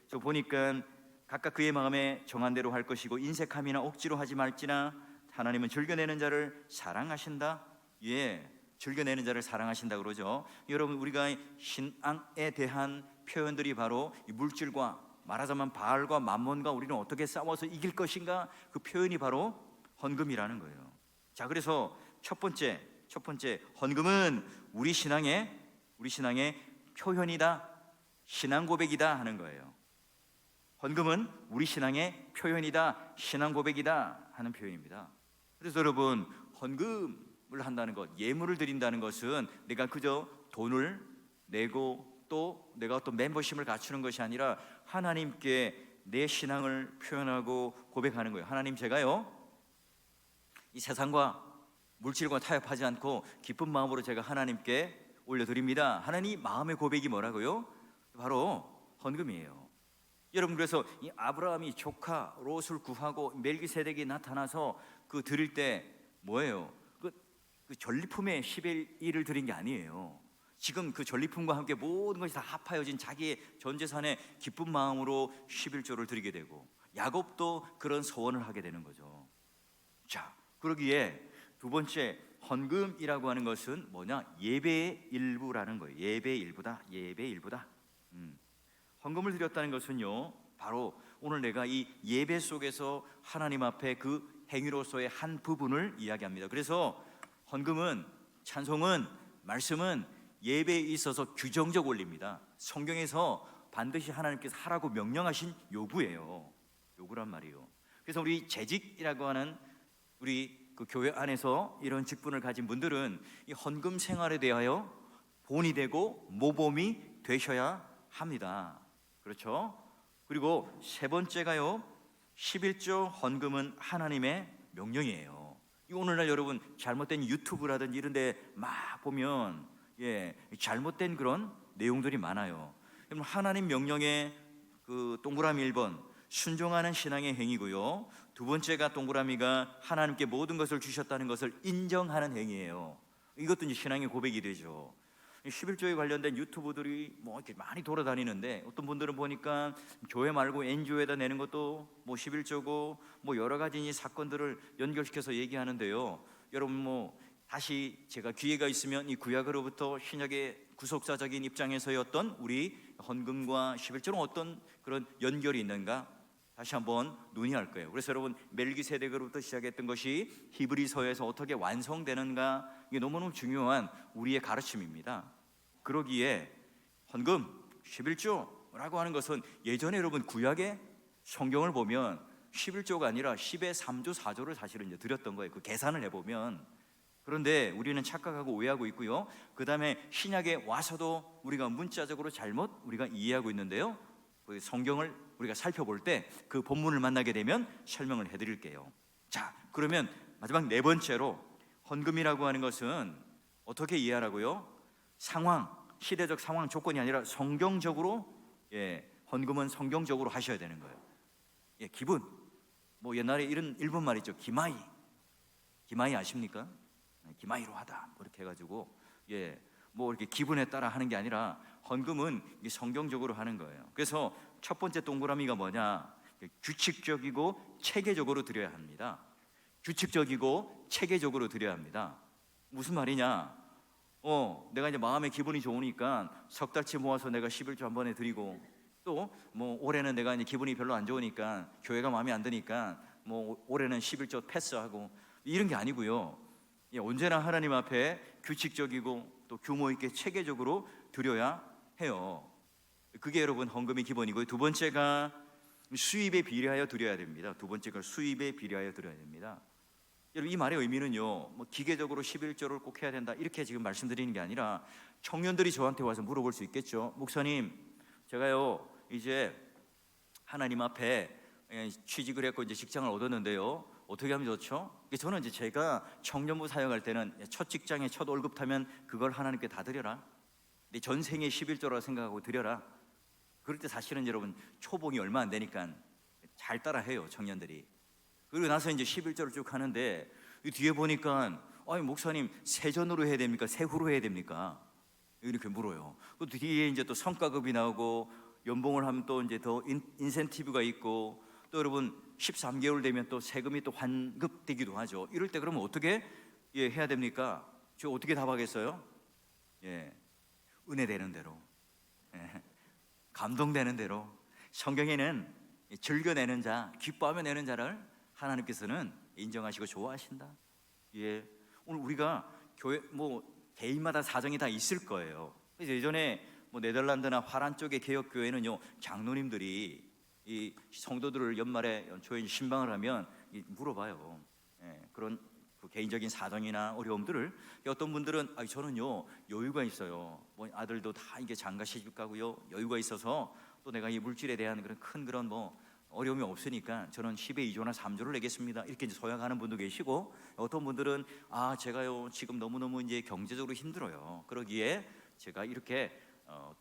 저 보니까 각각 그의 마음에 정한 대로 할 것이고 인색함이나 억지로 하지 말지나 하나님은 즐겨내는 자를 사랑하신다. 즐겨내는 자를 사랑하신다 그러죠. 여러분, 우리가 신앙에 대한 표현들이 바로 이 물질과, 말하자면 바알과 맘몬과 우리는 어떻게 싸워서 이길 것인가, 그 표현이 바로 헌금이라는 거예요. 자, 그래서 첫 번째 헌금은 우리 신앙의 표현이다, 신앙 고백이다 하는 거예요. 헌금은 우리 신앙의 표현이다, 신앙 고백이다 하는 표현입니다. 그래서 여러분, 헌금을 한다는 것, 예물을 드린다는 것은 내가 그저 돈을 내고 또 내가 어떤 멤버십을 갖추는 것이 아니라 하나님께 내 신앙을 표현하고 고백하는 거예요. 하나님, 제가요 이 세상과 물질과 타협하지 않고 기쁜 마음으로 제가 하나님께 올려드립니다. 하나님 마음의 고백이 뭐라고요? 바로 헌금이에요. 여러분, 그래서 이 아브라함이 조카 롯을 구하고 멜기세덱이 나타나서 그 드릴 때 뭐예요? 그 전리품의 11일을 드린 게 아니에요. 지금 그 전리품과 함께 모든 것이 다 합하여진 자기의 전 재산에 기쁜 마음으로 11조를 드리게 되고, 야곱도 그런 소원을 하게 되는 거죠. 자, 그러기에 두 번째 헌금이라고 하는 것은 뭐냐? 예배의 일부라는 거예요. 예배의 일부다. 예배의 일부다. 헌금을 드렸다는 것은요, 바로 오늘 내가 이 예배 속에서 하나님 앞에 그 행위로서의 한 부분을 이야기합니다. 그래서 헌금은, 찬송은, 말씀은 예배에 있어서 규정적 원리입니다. 성경에서 반드시 하나님께서 하라고 명령하신 요구예요. 요구란 말이에요. 그래서 우리 재직이라고 하는 우리 그 교회 안에서 이런 직분을 가진 분들은 이 헌금 생활에 대하여 본이 되고 모범이 되셔야 합니다. 그렇죠? 그리고 세 번째가요, 11조 헌금은 하나님의 명령이에요. 오늘날 여러분 잘못된 유튜브라든지 이런 데 막 보면 잘못된 그런 내용들이 많아요. 여러분, 하나님 명령의 그 동그라미 1번 순종하는 신앙의 행위고요, 두 번째가 동그라미가 하나님께 모든 것을 주셨다는 것을 인정하는 행위예요. 이것도 이제 신앙의 고백이 되죠. 11조에 관련된 유튜브들이 뭐 이렇게 많이 돌아다니는데, 어떤 분들은 보니까 교회 말고 NGO에다 내는 것도 뭐 11조고 뭐 여러 가지 사건들을 연결시켜서 얘기하는데요. 여러분, 뭐 다시 제가 기회가 있으면 이 구약으로부터 신약의 구속사적인 입장에서의 어떤 우리 헌금과 11조는 어떤 그런 연결이 있는가 다시 한번 논의할 거예요. 그래서 여러분, 멜기세덱으로부터 시작했던 것이 히브리서에서 어떻게 완성되는가, 이게 너무너무 중요한 우리의 가르침입니다. 그러기에 헌금 11조라고 하는 것은 예전에 여러분 구약의 성경을 보면 11조가 아니라 10의 3조 4조를 사실은 이제 드렸던 거예요. 그 계산을 해보면. 그런데 우리는 착각하고 오해하고 있고요, 그 다음에 신약에 와서도 우리가 문자적으로 잘못 우리가 이해하고 있는데요, 그 성경을 우리가 살펴볼 때 그 본문을 만나게 되면 설명을 해드릴게요. 자, 그러면 마지막 네 번째로 헌금이라고 하는 것은 어떻게 이해하라고요? 상황, 시대적 상황 조건이 아니라 성경적으로, 헌금은 성경적으로 하셔야 되는 거예요. 기분, 뭐 옛날에 이런 일본 말 있죠. 기마이. 기마이 아십니까? 기마이로 하다, 뭐 이렇게 해가지고 뭐 이렇게 기분에 따라 하는 게 아니라 헌금은 성경적으로 하는 거예요. 그래서 첫 번째 동그라미가 뭐냐? 규칙적이고 체계적으로 드려야 합니다. 규칙적이고 체계적으로 드려야 합니다. 무슨 말이냐? 내가 이제 마음의 기분이 좋으니까 석 달치 모아서 내가 11조 한 번에 드리고, 또 뭐 올해는 내가 이제 기분이 별로 안 좋으니까 교회가 마음에 안 드니까 뭐 올해는 11조 패스하고, 이런 게 아니고요. 언제나 하나님 앞에 규칙적이고 또 규모 있게 체계적으로 드려야 해요. 그게 여러분 헌금의 기본이고요. 두 번째가 수입에 비례하여 드려야 됩니다. 두 번째가 수입에 비례하여 드려야 됩니다. 여러분, 이 말의 의미는요, 뭐 기계적으로 11조를 꼭 해야 된다 이렇게 지금 말씀드리는 게 아니라, 청년들이 저한테 와서 물어볼 수 있겠죠. 목사님, 제가요 이제 하나님 앞에 취직을 했고 이제 직장을 얻었는데요, 어떻게 하면 좋죠? 저는 이제 제가 청년부 사역할 때는 첫 직장에 첫 월급 타면 그걸 하나님께 다 드려라, 내 전생의 11조라고 생각하고 드려라. 그럴 때 사실은 여러분 초봉이 얼마 안 되니까 잘 따라 해요, 청년들이. 그리고 나서 이제 11조를 쭉 하는데, 이 뒤에 보니까 아니 목사님, 세전으로 해야 됩니까? 세후로 해야 됩니까? 이렇게 물어요. 그 뒤에 이제 또 성과급이 나오고, 연봉을 하면 또 이제 더 인센티브가 있고, 또 여러분 13개월 되면 또 세금이 또 환급되기도 하죠. 이럴 때 그러면 어떻게 해야 됩니까? 저 어떻게 답하겠어요? 은혜 되는 대로, 감동되는 대로. 성경에는 즐겨내는 자, 기뻐하며 내는 자를 하나님께서는 인정하시고 좋아하신다. 오늘 우리가 교회 뭐 개인마다 사정이 다 있을 거예요. 그래서 예전에 뭐 네덜란드나 화란 쪽의 개혁 교회는요, 장로님들이 이 성도들을 연말에 연초에 신방을 하면 물어봐요. 그런 그 개인적인 사정이나 어려움들을. 어떤 분들은 저는요 여유가 있어요. 뭐 아들도 다 이게 장가 시집 가고요, 여유가 있어서 또 내가 이 물질에 대한 그런 뭐 어려움이 없으니까 저는 10의 2조나 3조를 내겠습니다, 이렇게 이제 소약하는 분도 계시고, 어떤 분들은 제가요 지금 너무너무 이제 경제적으로 힘들어요. 그러기에 제가 이렇게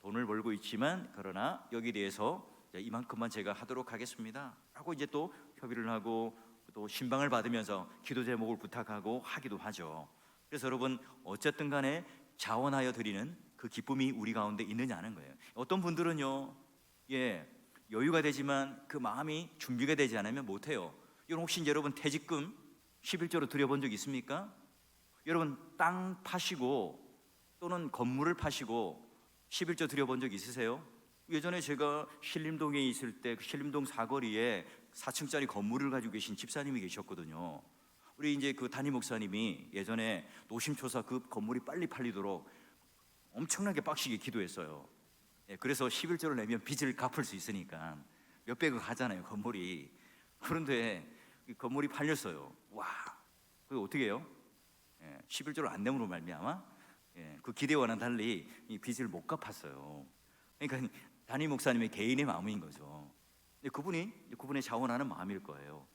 돈을 벌고 있지만, 그러나 여기에 대해서 이만큼만 제가 하도록 하겠습니다 하고 이제 또 협의를 하고, 또 신방을 받으면서 기도 제목을 부탁하고 하기도 하죠. 그래서 여러분, 어쨌든 간에 자원하여 드리는 그 기쁨이 우리 가운데 있느냐는 거예요. 어떤 분들은요 여유가 되지만 그 마음이 준비가 되지 않으면 못해요. 여러분, 혹시 여러분 퇴직금 11조로 드려본 적 있습니까? 여러분 땅 파시고 또는 건물을 파시고 11조 드려본 적 있으세요? 예전에 제가 신림동에 있을 때 그 신림동 사거리에 4층짜리 건물을 가지고 계신 집사님이 계셨거든요. 우리 이제 그 담임 목사님이 예전에 노심초사 그 건물이 빨리 팔리도록 엄청나게 빡시게 기도했어요. 그래서 11조를 내면 빚을 갚을 수 있으니까 몇백억 하잖아요 건물이. 그런데 이 건물이 팔렸어요. 와, 그거 어떻게 해요? 11조를 안 내므로 말미암아 그 기대와는 달리 이 빚을 못 갚았어요. 그러니까 담임 목사님의 개인의 마음인 거죠. 그분의 자원하는 마음일 거예요.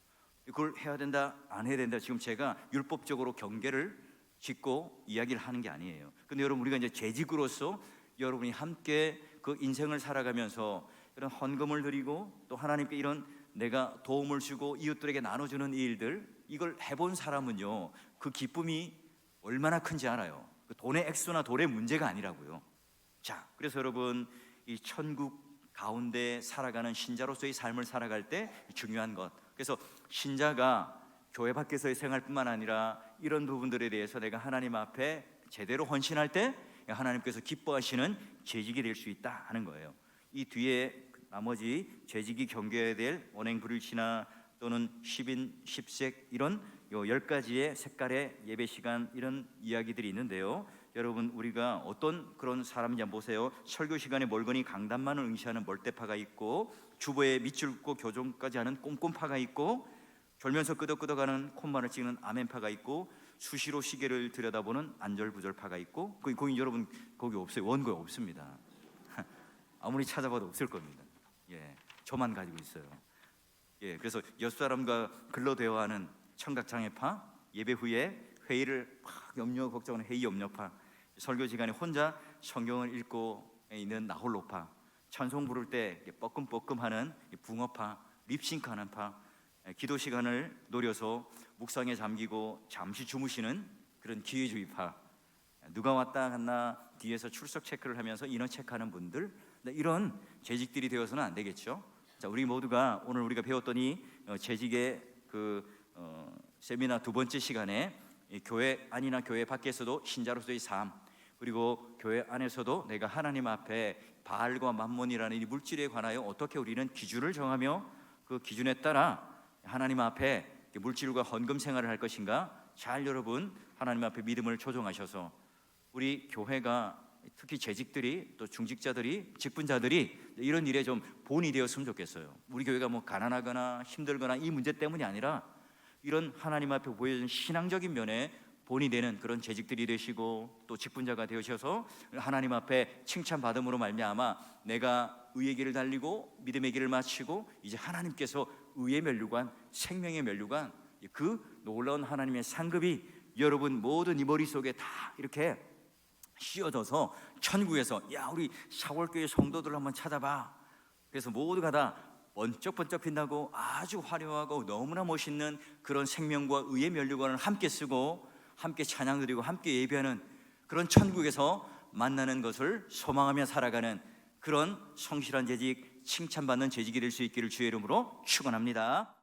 그걸 해야 된다 안 해야 된다 지금 제가 율법적으로 경계를 짓고 이야기를 하는 게 아니에요. 근데 여러분 우리가 이제 재직으로서 여러분이 함께 그 인생을 살아가면서 이런 헌금을 드리고 또 하나님께 이런 내가 도움을 주고 이웃들에게 나눠주는 일들, 이걸 해본 사람은요 그 기쁨이 얼마나 큰지 알아요. 그 돈의 액수나 돈의 문제가 아니라고요. 자, 그래서 여러분 이 천국 가운데 살아가는 신자로서의 삶을 살아갈 때 중요한 것, 그래서 신자가 교회 밖에서의 생활뿐만 아니라 이런 부분들에 대해서 내가 하나님 앞에 제대로 헌신할 때 하나님께서 기뻐하시는 재직이 될 수 있다 하는 거예요. 이 뒤에 나머지 재직이 경계해야 될 언행불일치나 또는 10인 10색 이런 10가지의 색깔의 예배 시간 이런 이야기들이 있는데요. 여러분 우리가 어떤 그런 사람인지 한번 보세요. 설교 시간에 멀거니 강단만을 응시하는 멀대파가 있고, 주보에 밑줄 긋고 교정까지 하는 꼼꼼파가 있고, 졸면서 끄덕끄덕하는 콧말을 찍는 아멘파가 있고, 수시로 시계를 들여다보는 안절부절파가 있고, 거기 여러분 거기 없어요. 원고에 없습니다. 아무리 찾아봐도 없을 겁니다. 저만 가지고 있어요. 그래서 옆 사람과 글로 대화하는 청각장애파, 예배 후에 회의를 막 염려 걱정하는 회의 염려파, 설교 시간에 혼자 성경을 읽고 있는 나홀로파, 찬송 부를 때 뻐끔뻐끔하는 붕어파, 립싱크하는 파, 기도 시간을 노려서 묵상에 잠기고 잠시 주무시는 그런 기회주의파, 누가 왔다 갔나 뒤에서 출석 체크를 하면서 인원 체크하는 분들, 이런 재직들이 되어서는 안 되겠죠. 자, 우리 모두가 오늘 우리가 배웠던 이 재직의 세미나 두 번째 시간에 교회 안이나 교회 밖에서도 신자로서의 삶, 그리고 교회 안에서도 내가 하나님 앞에 바알과 만몬이라는 이 물질에 관하여 어떻게 우리는 기준을 정하며 그 기준에 따라 하나님 앞에 물질과 헌금 생활을 할 것인가, 잘 여러분 하나님 앞에 믿음을 조정하셔서 우리 교회가 특히 재직들이 또 중직자들이 직분자들이 이런 일에 좀 본이 되었으면 좋겠어요. 우리 교회가 뭐 가난하거나 힘들거나 이 문제 때문이 아니라 이런 하나님 앞에 보여준 신앙적인 면에 본이 되는 그런 재직들이 되시고 또 직분자가 되셔서 하나님 앞에 칭찬받음으로 말미암아 내가 의의 길을 달리고 믿음의 길을 마치고 이제 하나님께서 의의 면류관, 생명의 면류관, 그 놀라운 하나님의 상급이 여러분 모든 이 머릿속에 다 이렇게 씌워져서 천국에서 야 우리 사월교회 성도들 한번 찾아봐. 그래서 모두가 다 번쩍번쩍 빛나고 아주 화려하고 너무나 멋있는 그런 생명과 의의 면류관을 함께 쓰고 함께 찬양 드리고 함께 예배하는 그런 천국에서 만나는 것을 소망하며 살아가는 그런 성실한 재직, 칭찬받는 재직이 될 수 있기를 주의 이름으로 축원합니다.